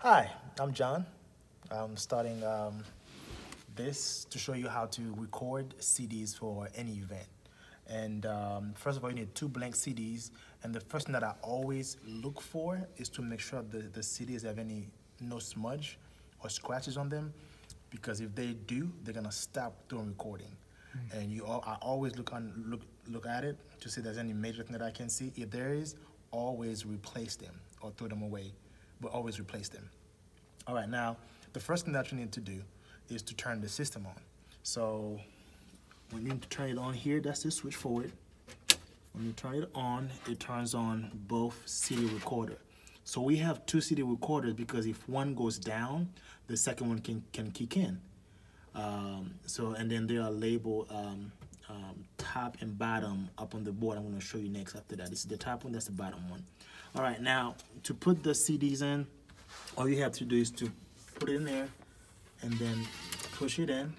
Hi, I'm John. I'm starting this to show you how to record CDs for any event. And first of all, you need 2 blank CDs. And the first thing that I always look for is to make sure the CDs have no smudge or scratches on them, because if they do, they're gonna stop doing recording. And I always look at it to see if there's any major thing that I can see. If there is, always replace them or throw them away, but always replace them. All right, now the first thing that you need to do is to turn the system on. So we need to turn it on here. That's the switch forward. When you turn it on, it turns on both CD recorder. So we have 2 CD recorders because if one goes down, the second one can kick in. And then they are labeled top and bottom up on the board. I'm going to show you next after that. This is the top one, that's the bottom one. All right, now to put the CDs in, all you have to do is to put it in there and then push it in.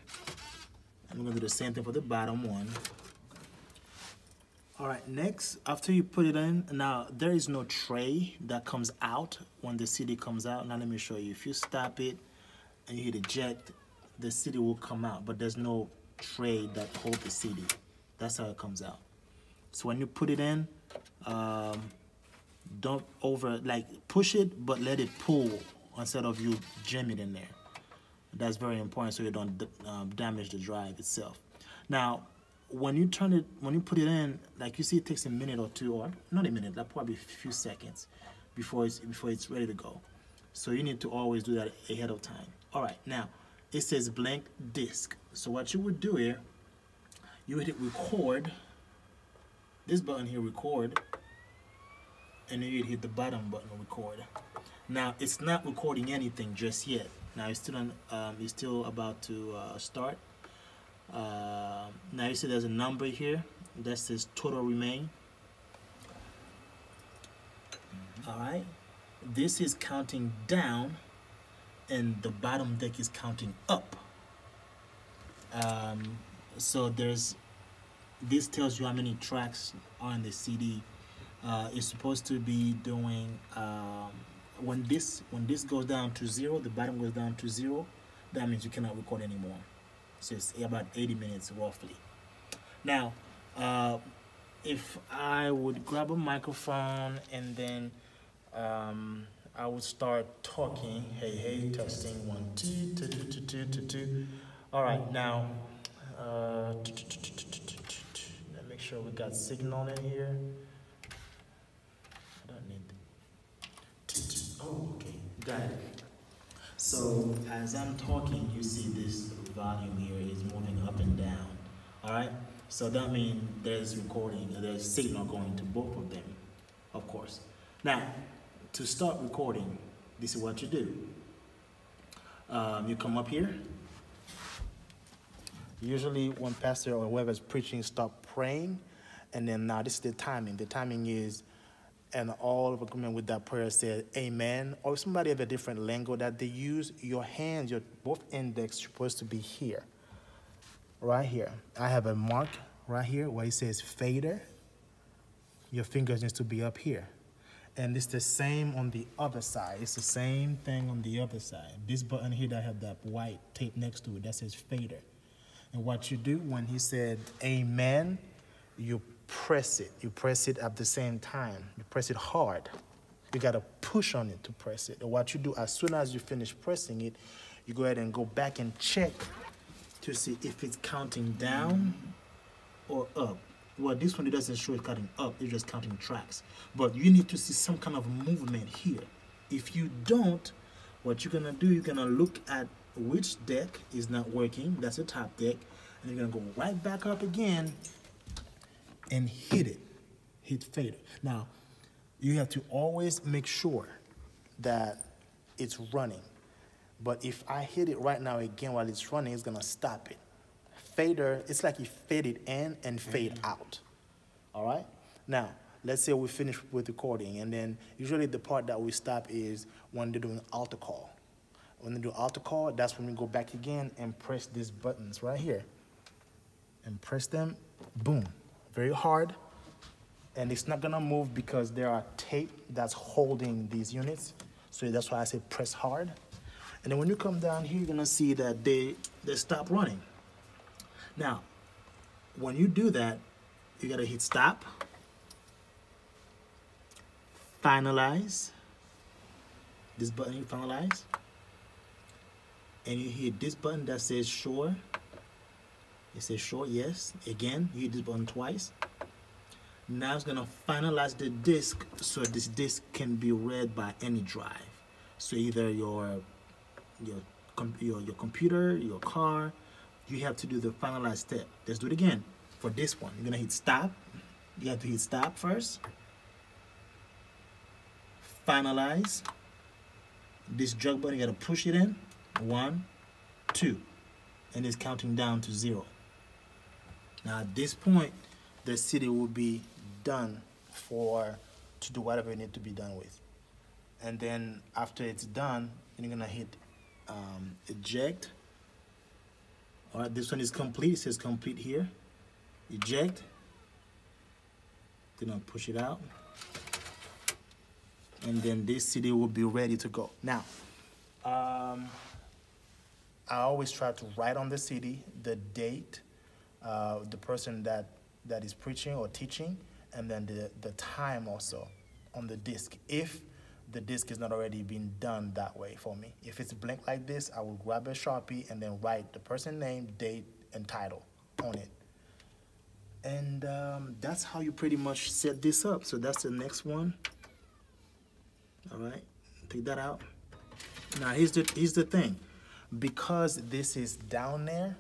And we're going to do the same thing for the bottom one. All right, next, after you put it in, now there is no tray that comes out when the CD comes out. Now let me show you. If you stop it and you hit eject, the CD will come out, but there's no tray that holds the CD. That's how it comes out. So when you put it in, don't push it, but let it pull instead of you jam it in there. That's very important so you don't damage the drive itself. Now, when you put it in, like you see, it takes a minute or two, or not a minute, like probably a few seconds before it's ready to go. So you need to always do that ahead of time. All right, now it says blank disk. So what you would do here, you would hit record, this button here, record, and then you'd hit the bottom button, record. Now it's not recording anything just yet. Now it's still about to start. Now you see there's a number here that says total remain. All right, this is counting down, and the bottom deck is counting up. So this tells you how many tracks are in the CD. It's supposed to be doing when this goes down to 0, the bottom goes down to 0. That means you cannot record anymore. So it's about 80 minutes roughly. Now, if I would grab a microphone and then I would start talking. Hey, testing 1 2 2 2 2. All right, now let's make sure we got signal in here. I don't need. Oh, okay, got it. So as I'm talking, you see this volume here is moving up and down. All right, so that means there's signal going to both of them, of course. Now, to start recording, this is what you do. You come up here. Usually when pastor or whoever's preaching stop praying, and then now this is the timing. The timing is, and all of agreement with that prayer said amen, or if somebody have a different lingo that they use, your hands, your both index supposed to be here, right here. I have a mark right here where it says fader. Your fingers needs to be up here. And it's the same on the other side. It's the same thing on the other side. This button here that have that white tape next to it that says fader. And what you do when he said amen, you press it. You press it at the same time. You press it hard. You got to push on it to press it. And what you do, as soon as you finish pressing it, you go ahead and go back and check to see if it's counting down or up. Well, this one, it doesn't show it counting up. It's just counting tracks. But you need to see some kind of movement here. If you don't, what you're going to do, you're going to look at which deck is not working. That's the top deck. And you're going to go right back up again and hit it. Hit fader. Now, you have to always make sure that it's running. But if I hit it right now again while it's running, it's going to stop it. Fader, it's like you fade it in and fade out. All right? Now, let's say we finish with recording, and then usually the part that we stop is when they're doing altar call. When they do altar call, that's when we go back again and press these buttons right here. And press them, boom, very hard. And it's not gonna move because there are tape that's holding these units. So that's why I say press hard. And then when you come down here, you're gonna see that they stop running. Now, when you do that, you gotta hit stop, finalize, this button, you finalize, and you hit this button that says sure. It says sure, yes. Again, you hit this button twice. Now it's gonna finalize the disk so this disk can be read by any drive. So either your computer, your car, you have to do the finalize step. Let's do it again. For this one, you're gonna hit stop. You have to hit stop first. Finalize. This jog button, you gotta push it in. 1, 2, and it's counting down to 0. Now at this point, the CD will be done to do whatever it needs to be done with. And then after it's done, you're gonna hit eject. All right, this one is complete. It says complete here. Eject. Gonna push it out, and then this CD will be ready to go. Now, I always try to write on the CD the date, the person that is preaching or teaching, and then the time also on the disc, if the disc is not already been done that way for me. If it's blank like this, I will grab a Sharpie and then write the person name, date, and title on it. And that's how you pretty much set this up. So that's the next one. All right, take that out. Now here's the thing. Because this is down there,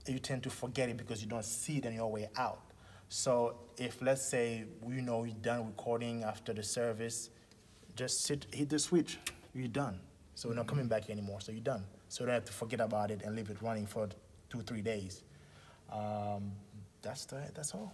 you tend to forget it because you don't see it on your way out. So if, let's say, you know you're done recording after the service, just hit the switch, you're done. So we're not coming back anymore, so you're done. So you don't have to forget about it and leave it running for 2 or 3 days. That's all.